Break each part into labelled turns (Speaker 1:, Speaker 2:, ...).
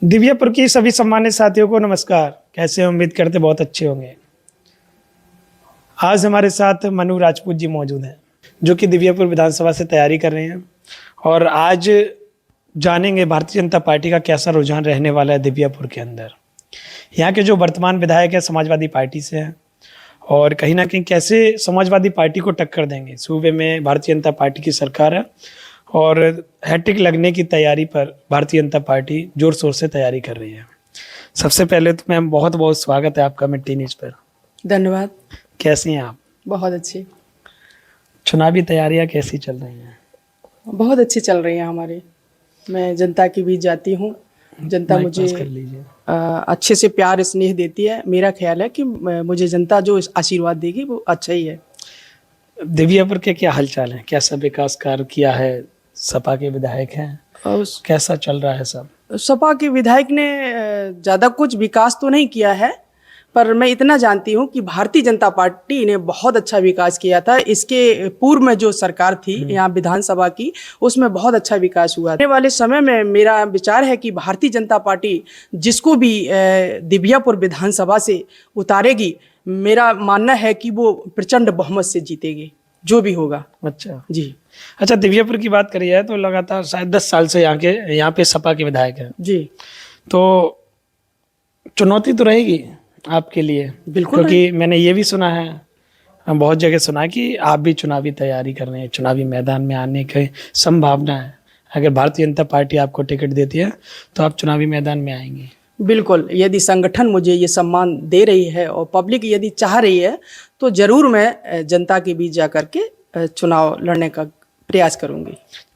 Speaker 1: दिव्यापुर की सभी सम्मानित साथियों को नमस्कार। कैसे हैं? उम्मीद करते बहुत अच्छे होंगे। आज हमारे साथ मनु राजपूत जी मौजूद हैं जो कि दिव्यापुर विधानसभा से तैयारी कर रहे हैं और आज जानेंगे भारतीय जनता पार्टी का कैसा रुझान रहने वाला है दिव्यापुर के अंदर। यहाँ के जो वर्तमान विधायक है समाजवादी पार्टी से हैं और कहीं ना कहीं कैसे समाजवादी पार्टी को टक्कर देंगे। सूबे में भारतीय जनता पार्टी की सरकार है और हैट्रिक लगने की तैयारी पर भारतीय जनता पार्टी जोर शोर से तैयारी कर रही है। सबसे पहले तो मैम बहुत बहुत स्वागत है आपका मिट्टी न्यूज़ पर।
Speaker 2: धन्यवाद।
Speaker 1: कैसी हैं आप?
Speaker 2: बहुत अच्छी।
Speaker 1: चुनावी तैयारियां कैसी चल रही हैं?
Speaker 2: बहुत अच्छी चल रही हैं हमारी। मैं जनता के बीच जाती हूँ, जनता मुझे अच्छे से प्यार स्नेह देती है। मेरा ख्याल है कि मुझे जनता जो आशीर्वाद देगी वो अच्छा ही है। दिव्यापुर
Speaker 1: के क्या हालचाल है? कैसा विकास कार्य किया है? सपा के विधायक हैं, कैसा चल रहा है सब?
Speaker 2: सपा के विधायक ने ज़्यादा कुछ विकास तो नहीं किया है, पर मैं इतना जानती हूँ कि भारतीय जनता पार्टी ने बहुत अच्छा विकास किया था। इसके पूर्व में जो सरकार थी यहाँ विधानसभा की, उसमें बहुत अच्छा विकास हुआ। आने वाले समय में मेरा विचार है कि भारतीय जनता पार्टी जिसको भी दिव्यापुर विधानसभा से उतारेगी, मेरा मानना है कि वो प्रचंड बहुमत से जीतेगी, जो भी होगा।
Speaker 1: अच्छा
Speaker 2: जी।
Speaker 1: अच्छा, दिव्यापुर की बात करी जाए तो लगातार शायद 10 साल से यहाँ पे सपा के विधायक हैं जी, तो चुनौती तो रहेगी आपके लिए?
Speaker 2: बिल्कुल,
Speaker 1: क्योंकि मैंने ये भी सुना है, बहुत जगह सुना है कि आप भी चुनावी तैयारी कर रहे हैं, चुनावी मैदान में आने की संभावना है। अगर भारतीय जनता पार्टी आपको टिकट देती है तो आप चुनावी मैदान में आएंगे?
Speaker 2: बिल्कुल, यदि संगठन मुझे ये सम्मान दे रही है और पब्लिक यदि चाह रही है तो जरूर मैं जनता के बीच जाकर के चुनाव लड़ने का प्रयास करूंगी।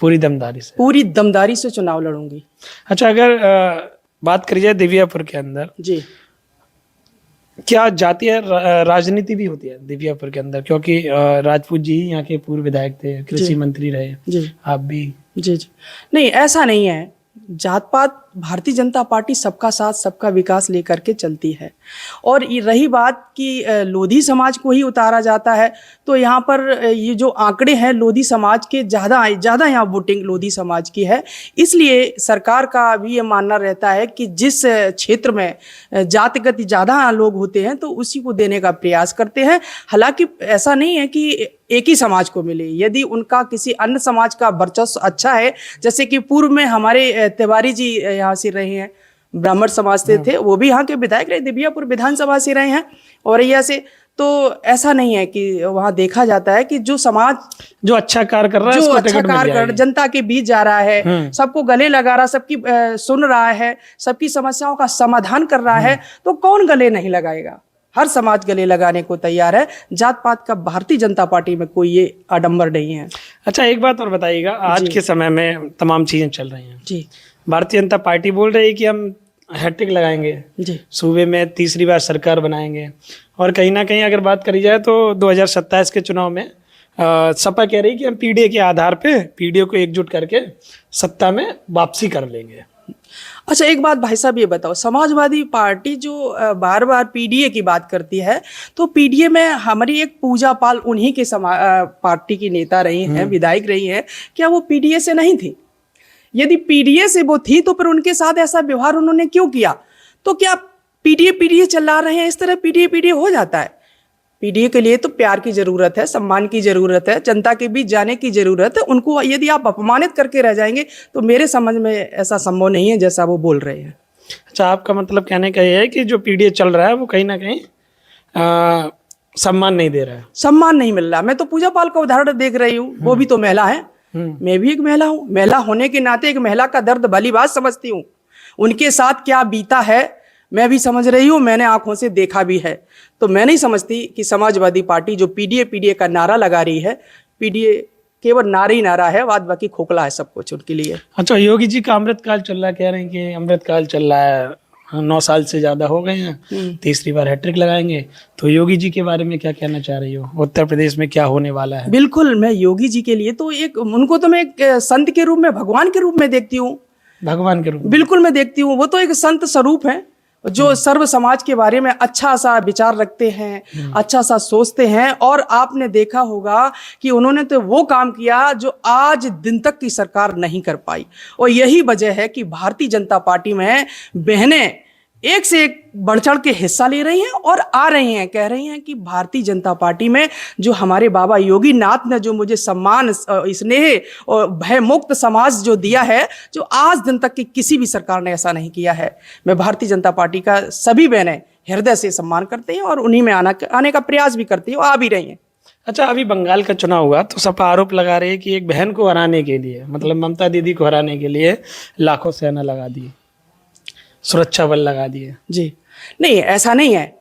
Speaker 1: पूरी दमदारी से?
Speaker 2: पूरी दमदारी से चुनाव लड़ूंगी।
Speaker 1: अच्छा, अगर बात करी जाए दिव्यापुर के अंदर जी, क्या जातीय राजनीति भी होती है दिव्यापुर के अंदर? क्योंकि राजपूत जी यहाँ के पूर्व विधायक थे, कृषि मंत्री रहे जी, आप भी।
Speaker 2: जी जी, नहीं ऐसा नहीं है। जात पात भारतीय जनता पार्टी सबका साथ सबका विकास लेकर के चलती है। और ये रही बात कि लोधी समाज को ही उतारा जाता है, तो यहाँ पर ये जो आंकड़े हैं लोधी समाज के ज़्यादा यहाँ वोटिंग लोधी समाज की है। इसलिए सरकार का भी ये मानना रहता है कि जिस क्षेत्र में जातिगत ज़्यादा लोग होते हैं तो उसी को देने का प्रयास करते हैं। हालांकि ऐसा नहीं है कि एक ही समाज को मिले, यदि उनका किसी अन्य समाज का वर्चस्व अच्छा है, जैसे कि पूर्व में हमारे तिवारी जी यहाँ से रहे हैं, ब्राह्मण समाज से थे, वो भी यहाँ के विधायक रहे, दिव्यापुर विधानसभा से रहे हैं औरैया से। तो ऐसा नहीं है कि वहाँ देखा जाता है कि जो समाज
Speaker 1: जो अच्छा कार्य कर रहा है,
Speaker 2: जो अच्छा कार्य कर जनता के बीच जा रहा है, सबको गले लगा रहा, सबकी सुन रहा है, सबकी समस्याओं का समाधान कर रहा है, तो कौन गले नहीं लगाएगा? हर समाज गले लगाने को तैयार है। जात पात का भारतीय जनता पार्टी में कोई ये आडंबर नहीं है।
Speaker 1: अच्छा, एक बात और बताइएगा, आज के समय में तमाम चीजें चल रही हैं
Speaker 2: जी,
Speaker 1: भारतीय जनता पार्टी बोल रही है कि हम हैट्रिक लगाएंगे जी, सूबे में तीसरी बार सरकार बनाएंगे, और कहीं ना कहीं अगर बात करी जाए तो 2027 के चुनाव में सपा कह रही कि हम पीडीए के आधार पे पीडीए को एकजुट करके सत्ता में वापसी कर लेंगे।
Speaker 2: अच्छा, एक बात भाई साहब ये बताओ, समाजवादी पार्टी जो बार बार पीडीए की बात करती है, तो पीडीए में हमारी एक पूजा पाल उन्हीं के पार्टी की नेता रही हैं, विधायक रही हैं, क्या वो पीडीए से नहीं थी? यदि पीडीए से वो थी तो फिर उनके साथ ऐसा व्यवहार उन्होंने क्यों किया? तो क्या पीडीए चला रहे हैं, इस तरह पीडीए हो जाता है? पीडीए के लिए तो प्यार की जरूरत है, सम्मान की जरूरत है, जनता के बीच जाने की जरूरत है। उनको यदि आप अपमानित करके रह जाएंगे तो मेरे समझ में ऐसा संभव नहीं है जैसा वो बोल रहे हैं।
Speaker 1: अच्छा, आपका मतलब कहने का ये है कि जो पीडीए चल रहा है वो कहीं ना कहीं सम्मान नहीं दे रहा है?
Speaker 2: सम्मान नहीं मिल रहा। मैं तो पूजा पाल का उदाहरण देख रही हूँ, वो भी तो महिला है, मैं भी एक महिला हूँ। महिला होने के नाते एक महिला का दर्द भली बात समझती हूँ। उनके साथ क्या बीता है मैं भी समझ रही हूँ, मैंने आंखों से देखा भी है। तो मैं नहीं समझती कि समाजवादी पार्टी जो पीडीए का नारा लगा रही है, पीडीए केवल नारा ही नारा है, बाद बाकी खोखला है सब कुछ उनके लिए।
Speaker 1: अच्छा, योगी जी का अमृतकाल चल रहा है, कह रहे हैं कि अमृतकाल चल रहा है, 9 साल से ज्यादा हो गए हैं, तीसरी बार हैट्रिक लगाएंगे, तो योगी जी के बारे में क्या कहना चाह रही हो? उत्तर प्रदेश में क्या होने वाला है?
Speaker 2: बिल्कुल, मैं योगी जी के लिए तो उनको तो मैं एक संत के रूप में, भगवान के रूप में देखती हूँ।
Speaker 1: भगवान के रूप में?
Speaker 2: बिल्कुल मैं देखती हूँ, वो तो एक संत स्वरूप है। जो सर्व समाज के बारे में अच्छा सा विचार रखते हैं, अच्छा सा सोचते हैं। और आपने देखा होगा कि उन्होंने तो वो काम किया जो आज दिन तक की सरकार नहीं कर पाई। और यही वजह है कि भारतीय जनता पार्टी में बहनें एक से एक बढ़ चढ़ के हिस्सा ले रही हैं और आ रही हैं, कह रही हैं कि भारतीय जनता पार्टी में जो हमारे बाबा योगी नाथ ने जो मुझे सम्मान, स्नेह और भय मुक्त समाज जो दिया है, जो आज दिन तक की किसी भी सरकार ने ऐसा नहीं किया है। मैं भारतीय जनता पार्टी का सभी बहनें हृदय से सम्मान करते हैं और उन्हीं में आने का प्रयास भी करती हैं, आ भी रही हैं।
Speaker 1: अच्छा, अभी बंगाल का चुनाव हुआ तो सपा आरोप लगा रही है कि एक बहन को हराने के लिए, मतलब ममता दीदी को हराने के लिए लाखों सेना लगा दी, सुरक्षा बल लगा दिए।
Speaker 2: जी नहीं, ऐसा नहीं है।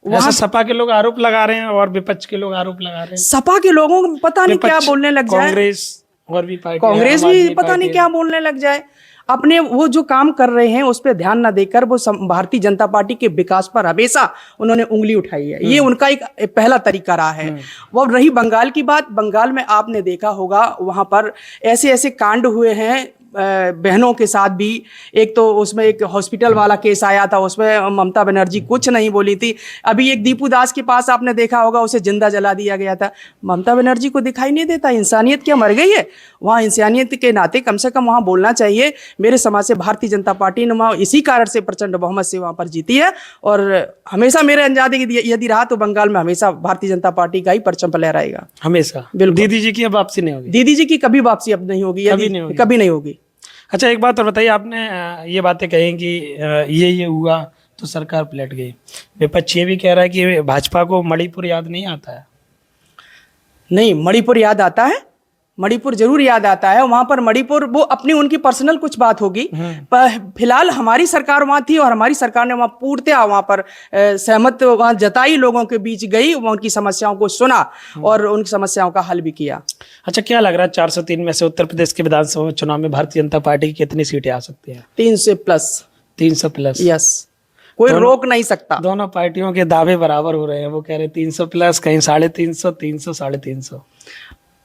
Speaker 1: वहाँ सपा के लोग आरोप लगा रहे हैं और विपक्ष के लोग आरोप लगा रहे हैं।
Speaker 2: सपा के लोगों को पता नहीं क्या बोलने लग जाए,
Speaker 1: कांग्रेस और भी पार्टी,
Speaker 2: कांग्रेस भी पता नहीं क्या बोलने लग जाए। अपने वो जो काम कर रहे हैं उस पर ध्यान न देकर वो भारतीय जनता पार्टी के विकास पर हमेशा उन्होंने उंगली उठाई है। ये उनका एक पहला तरीका रहा है। वो रही बंगाल की बात, बंगाल में आपने देखा होगा वहां पर ऐसे ऐसे कांड हुए हैं बहनों के साथ भी। एक तो उसमें एक हॉस्पिटल वाला केस आया था, उसमें ममता बनर्जी कुछ नहीं बोली थी। अभी एक दीपू दास के पास आपने देखा होगा, उसे जिंदा जला दिया गया था। ममता बनर्जी को दिखाई नहीं देता इंसानियत क्या मर गई है? वहाँ इंसानियत के नाते कम से कम वहाँ बोलना चाहिए। मेरे समाज से भारतीय जनता पार्टी ने वहाँ इसी कारण से प्रचंड बहुमत से वहाँ पर जीती है। और हमेशा मेरे अंदाजे यदि रहा तो बंगाल में हमेशा भारतीय जनता पार्टी का ही परचम लहराएगा, हमेशा। बिल्कुल।
Speaker 1: दीदी जी की अब वापसी नहीं होगी?
Speaker 2: दीदी जी की कभी वापसी अब नहीं होगी, कभी नहीं होगी।
Speaker 1: अच्छा, एक बात और बताइए, आपने ये बातें कही कि ये हुआ तो सरकार पलट गई। विपक्ष ये भी कह रहा है कि भाजपा को मणिपुर याद नहीं आता है।
Speaker 2: नहीं, मणिपुर याद आता है, मणिपुर जरूर याद आता है। वहां पर मणिपुर वो अपनी उनकी पर्सनल कुछ बात होगी, पर फिलहाल हमारी सरकार वहां थी और हमारी सरकार ने वहां पूर्णतः वहां पर सहमत वहां जताई, लोगों के बीच गई, उनकी समस्याओं को सुना और उनकी समस्याओं का हल भी किया।
Speaker 1: अच्छा, क्या लग रहा है 403 में से उत्तर प्रदेश के विधानसभा चुनाव में भारतीय जनता पार्टी की कितनी सीटें आ सकती हैं?
Speaker 2: 300 प्लस।
Speaker 1: 300 प्लस?
Speaker 2: यस, कोई रोक नहीं सकता।
Speaker 1: दोनों पार्टियों के दावे बराबर हो रहे हैं। वो कह रहे 300 प्लस, कहीं 350, 300, 350।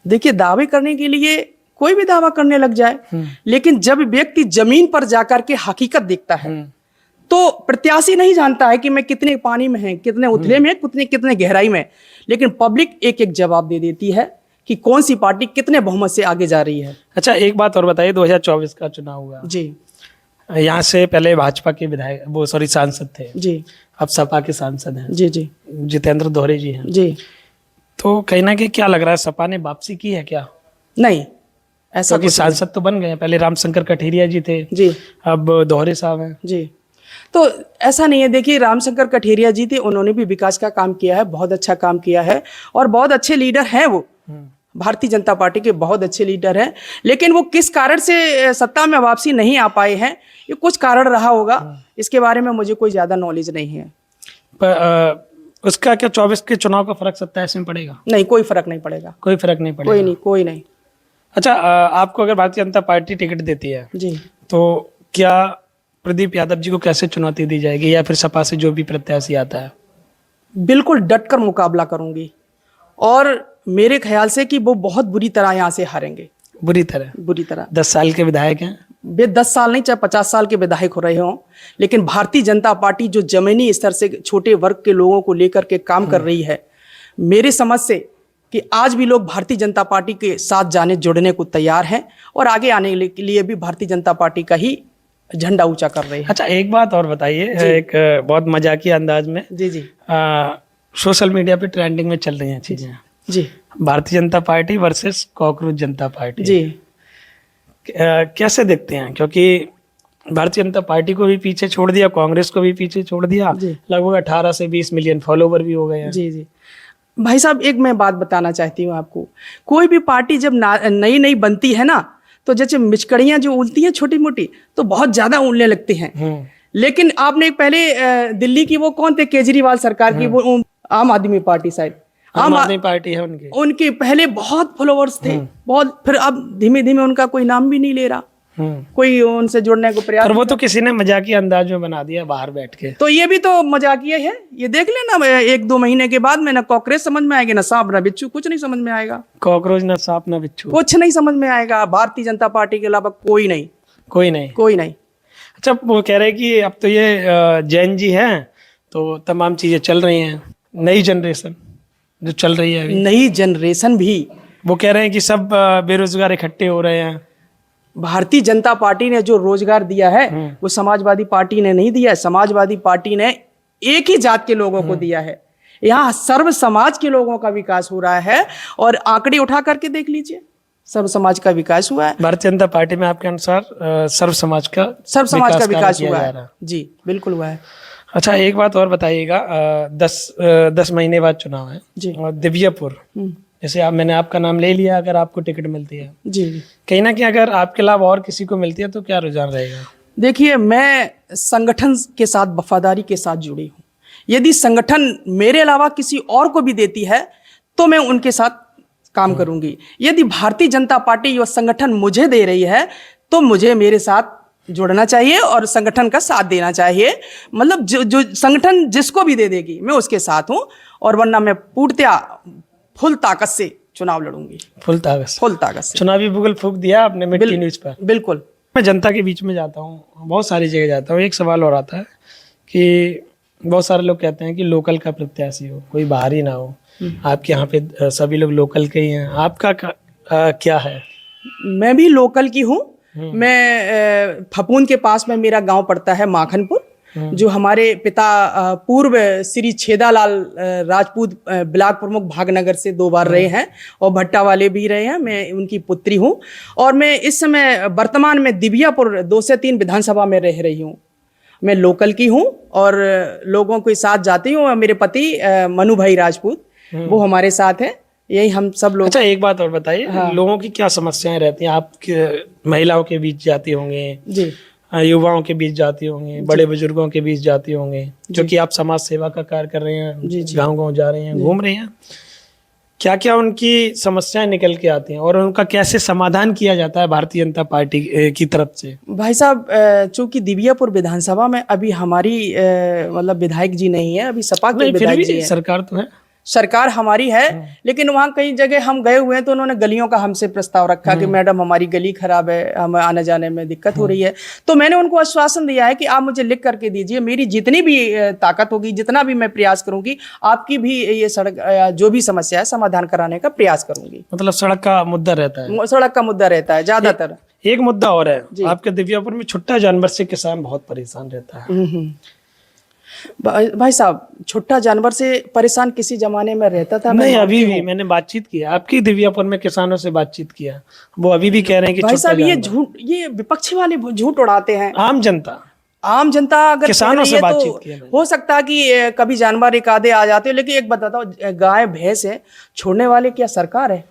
Speaker 2: देखिए, दावे करने के लिए कोई भी दावा करने लग जाए, लेकिन जब व्यक्ति जमीन पर जाकर के हकीकत देखता है तो प्रत्याशी नहीं जानता है कि मैं कितने पानी में है, कितने उथले में, कितने गहराई में, लेकिन पब्लिक एक एक जवाब दे देती है कि कौन सी पार्टी कितने बहुमत से आगे जा रही है।
Speaker 1: अच्छा, एक बात और बताइए, 2024 का चुनाव हुआ जी, यहाँ से पहले भाजपा के विधायक सांसद थे जी, अब सपा के सांसद हैं जी, जितेंद्र दोहरे जी हैं जी। तो कहीं ना कहीं क्या लग रहा है, सपा ने वापसी की है क्या? नहीं, ऐसा क्योंकि सांसद तो बन गए, पहले रामशंकर कठेरिया जी थे जी, अब दोहरे साहब हैं जी।
Speaker 2: तो ऐसा नहीं है। देखिए, रामशंकर कठेरिया जी थे, उन्होंने भी विकास का काम किया है, बहुत अच्छा काम किया है और बहुत अच्छे लीडर हैं। वो भारतीय जनता पार्टी के बहुत अच्छे लीडर हैं, लेकिन वो किस कारण से सत्ता में वापसी नहीं आ पाए हैं, ये कुछ कारण रहा होगा। इसके बारे में मुझे कोई ज्यादा नॉलेज नहीं है।
Speaker 1: उसका क्या 24 के चुनाव का फर्क 27 में पड़ेगा?
Speaker 2: नहीं, कोई फर्क नहीं पड़ेगा।
Speaker 1: कोई फर्क नहीं पड़ेगा? कोई नहीं। अच्छा, आपको अगर भारतीय जनता पार्टी टिकट देती है जी, तो क्या प्रदीप यादव जी को कैसे चुनौती दी जाएगी, या फिर सपा से जो भी प्रत्याशी आता है? बिल्कुल
Speaker 2: डटकर मुकाबला करूंगी और मेरे ख्याल से कि वो बहुत बुरी तरह यहाँ से हारेंगे।
Speaker 1: बुरी तरह? 10 साल के विधायक हैं
Speaker 2: वे, 10 साल नहीं, चाहे 50 साल के विधायक हो रहे हों, लेकिन भारतीय जनता पार्टी जो जमीनी स्तर से छोटे वर्ग के लोगों को लेकर के काम कर रही है, मेरे समझ से कि आज भी लोग भारतीय जनता पार्टी के साथ जुड़ने को तैयार हैं और आगे आने के लिए भी भारतीय जनता पार्टी का ही झंडा ऊंचा कर रहे हैं।
Speaker 1: अच्छा, एक बात और बताइए, एक बहुत मजाकिया अंदाज में जी सोशल मीडिया पे ट्रेंडिंग में चल रही हैं चीजें जी, Bharatiya Janata party versus cockroach जनता पार्टी जी, कैसे देखते हैं? क्योंकि भारतीय जनता पार्टी को भी पीछे छोड़ दिया, कांग्रेस को भी पीछे छोड़ दिया, लगभग 18 से 20 मिलियन फॉलोवर भी हो गए हैं।
Speaker 2: जी। भाई साहब, एक मैं बात बताना चाहती हूँ आपको, कोई भी पार्टी जब नई बनती है ना, तो जैसे मिचकड़ियां जो उलती हैं छोटी मोटी, तो बहुत ज्यादा उड़ने लगती हैं। लेकिन आपने पहले दिल्ली की वो कौन थे, केजरीवाल सरकार की, वो आम आदमी पार्टी, शायद
Speaker 1: आम आदमी पार्टी है
Speaker 2: उनके पहले बहुत फॉलोअर्स थे, बहुत, फिर अब धीमे धीमे उनका कोई नाम भी नहीं ले रहा, कोई उनसे जुड़ने को प्रयास।
Speaker 1: और वो तो किसी ने मजाकिया अंदाज में बना दिया बाहर बैठ के,
Speaker 2: तो ये भी तो मजाकिया है। ये देख लेना 1-2 महीने के बाद में ना कॉकरोच समझ में आएगी, ना सांप ना बिच्छू, कुछ नहीं समझ में आएगा।
Speaker 1: कॉकरोच ना सांप ना बिच्छू,
Speaker 2: कुछ नहीं समझ में आएगा। भारतीय जनता पार्टी के अलावा कोई नहीं।
Speaker 1: अच्छा, वो कह रहे हैं कि अब तो ये जैन जी हैं तो तमाम चीज़ें चल रही हैं, नई जनरेशन जो चल रही है अभी,
Speaker 2: नई जनरेशन भी,
Speaker 1: वो कह रहे हैं कि सब बेरोजगार इकट्ठे हो रहे हैं।
Speaker 2: भारतीय जनता पार्टी ने जो रोजगार दिया है वो समाजवादी पार्टी ने नहीं दिया है। समाजवादी पार्टी ने एक ही जात के लोगों को दिया है। यहाँ सर्व समाज के लोगों का विकास हो रहा है, और आंकड़े उठा करके देख लीजिए, सर्व समाज का विकास हुआ है।
Speaker 1: भारतीय जनता पार्टी में आपके अनुसार सर्व समाज का
Speaker 2: विकास
Speaker 1: किया
Speaker 2: हुआ
Speaker 1: जा
Speaker 2: है।
Speaker 1: रहा है।
Speaker 2: जी बिल्कुल हुआ है।
Speaker 1: अच्छा, एक बात और बताइएगा, 10 महीने बाद चुनाव है
Speaker 2: जी।
Speaker 1: और दिव्यापुर, जैसे मैंने आपका नाम ले लिया, अगर आपको टिकट मिलती है,
Speaker 2: जी
Speaker 1: कहीं ना कहीं अगर आपके अलावा और किसी को मिलती है तो क्या रुझान रहेगा?
Speaker 2: देखिए, मैं संगठन के साथ वफादारी के साथ जुड़ी हूँ। यदि संगठन मेरे अलावा किसी और को भी देती है तो मैं उनके साथ काम करूंगी। यदि भारतीय जनता पार्टी और संगठन मुझे दे रही है तो मुझे मेरे साथ जुड़ना चाहिए और संगठन का साथ देना चाहिए। मतलब जो संगठन जिसको भी दे देगी मैं उसके साथ हूँ, और वरना मैं पूर्णतया फुल ताकत से चुनाव लड़ूंगी।
Speaker 1: फुल ताकत से चुनावी बुगल फूंक दिया आपने मिट्टी न्यूज पर।
Speaker 2: बिल्कुल।
Speaker 1: मैं जनता के बीच में जाता हूँ, बहुत सारी जगह जाता हूँ, एक सवाल और आता है कि बहुत सारे लोग कहते हैं कि लोकल का प्रत्याशी हो, कोई बाहरी ना हो। आपके यहाँ पे सभी लोग लोकल के ही हैं, आपका क्या है?
Speaker 2: मैं भी लोकल की हूँ। मैं फपून के पास में मेरा गांव पड़ता है माखनपुर, जो हमारे पिता पूर्व श्री छेदालाल राजपूत ब्लॉक प्रमुख भागनगर से 2 बार रहे हैं और भट्टा वाले भी रहे हैं। मैं उनकी पुत्री हूँ, और मैं इस समय वर्तमान में दिव्यापुर 2 से 3 विधानसभा में रह रही हूँ। मैं लोकल की हूँ और लोगों के साथ जाती हूँ। मेरे पति मनु भाई राजपूत, वो हमारे साथ हैं। यही हम सब लोग।
Speaker 1: अच्छा, एक बात और बताइए, हाँ। लोगों की क्या समस्याएं रहती हैं? आप महिलाओं के बीच जाती होंगे जी, युवाओं के बीच जाती होंगी, बड़े बुजुर्गों के बीच जाती होंगी, जो कि आप समाज सेवा का कार्य कर रहे हैं, गांव-गांव जा रहे हैं, घूम रहे हैं, क्या क्या उनकी समस्याएं निकल के आती हैं और उनका कैसे समाधान किया जाता है भारतीय जनता पार्टी की तरफ से? भाई
Speaker 2: साहब, चूंकि दिव्यापुर विधानसभा में अभी हमारी मतलब विधायक जी नहीं है, अभी सपा के विधायक जी है।
Speaker 1: सरकार तो है,
Speaker 2: सरकार हमारी है, लेकिन वहाँ कई जगह हम गए हुए हैं तो उन्होंने गलियों का हमसे प्रस्ताव रखा कि मैडम हमारी गली खराब है, हमें आने जाने में दिक्कत हो रही है। तो मैंने उनको आश्वासन दिया है कि आप मुझे लिख करके दीजिए, मेरी जितनी भी ताकत होगी, जितना भी मैं प्रयास करूंगी, आपकी भी ये सड़क जो भी समस्या है समाधान कराने का प्रयास करूंगी।
Speaker 1: मतलब सड़क का मुद्दा रहता है?
Speaker 2: सड़क का मुद्दा रहता है ज्यादातर।
Speaker 1: एक मुद्दा और है, आपके दिव्यापुर में छुट्टा जानवर से किसान बहुत परेशान रहता है।
Speaker 2: भाई साहब, छुट्टा जानवर से परेशान किसी जमाने में रहता था?
Speaker 1: नहीं, अभी भी मैंने बातचीत किया, आपकी दिव्यापुर में किसानों से बातचीत किया, वो अभी भी कह रहे हैं कि
Speaker 2: भाई साहब ये झूठ, ये विपक्षी वाले झूठ उड़ाते हैं।
Speaker 1: आम जनता
Speaker 2: अगर
Speaker 1: किसानों से बातचीत किया,
Speaker 2: हो सकता है कि कभी जानवर एक आधे आ जाते हो, लेकिन एक बताता हूँ, गाय भैंस है, छोड़ने वाले क्या सरकार है?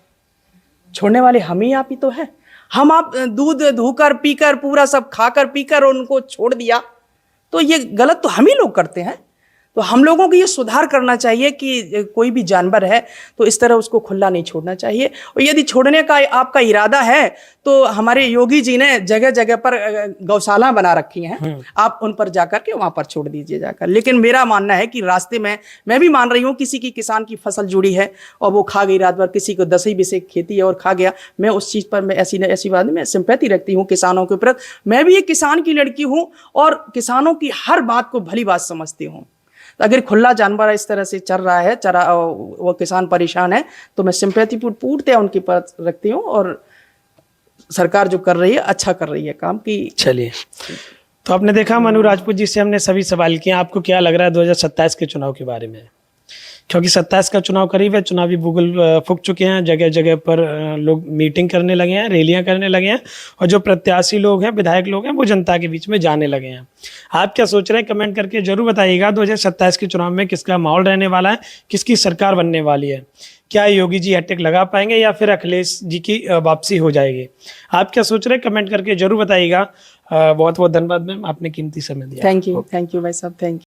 Speaker 2: छोड़ने वाले हम ही आप ही तो है। हम आप दूध धोकर पीकर पूरा सब खाकर पीकर उनको छोड़ दिया, तो ये गलत तो हम ही लोग करते हैं। तो हम लोगों को ये सुधार करना चाहिए कि कोई भी जानवर है तो इस तरह उसको खुला नहीं छोड़ना चाहिए। और यदि छोड़ने का आपका इरादा है तो हमारे योगी जी ने जगह जगह पर गौशाला बना रखी हैं, आप उन पर जाकर के वहां पर छोड़ दीजिए जाकर। लेकिन मेरा मानना है कि रास्ते में, मैं भी मान रही हूँ, किसी की किसान की फसल जुड़ी है और वो खा गई रात भर, किसी को 10 बीसे खेती है और खा गया, मैं उस चीज़ पर मैं ऐसी बात में सिंपैथी रखती हूँ किसानों के प्रति। मैं भी एक किसान की लड़की हूँ और किसानों की हर बात को भली बात समझती हूँ। अगर खुला जानवर इस तरह से चल रहा है, वो किसान परेशान है, तो मैं सिंपैथी पूर्णतः उनकी पर रखती हूँ, और सरकार जो कर रही है अच्छा कर रही है काम की।
Speaker 1: चलिए, तो आपने देखा मनु राजपूत जी से हमने सभी सवाल किए। आपको क्या लग रहा है 2027 के चुनाव के बारे में? क्योंकि 27 का चुनाव करीब है, चुनावी बुगल फूंक चुके हैं, जगह जगह पर लोग मीटिंग करने लगे हैं, रैलियां करने लगे हैं, और जो प्रत्याशी लोग हैं, विधायक लोग हैं, वो जनता के बीच में जाने लगे हैं। आप क्या सोच रहे हैं? कमेंट करके जरूर बताइएगा। 2027 के चुनाव में किसका माहौल रहने वाला है, किसकी सरकार बनने वाली है? क्या योगी जी हैट्रिक लगा पाएंगे या फिर अखिलेश जी की वापसी हो जाएगी? आप क्या सोच रहे हैं? कमेंट करके जरूर बताइएगा। बहुत बहुत धन्यवाद मैम, आपने कीमती समय दिया।
Speaker 2: थैंक यू भाई साहब, थैंक यू।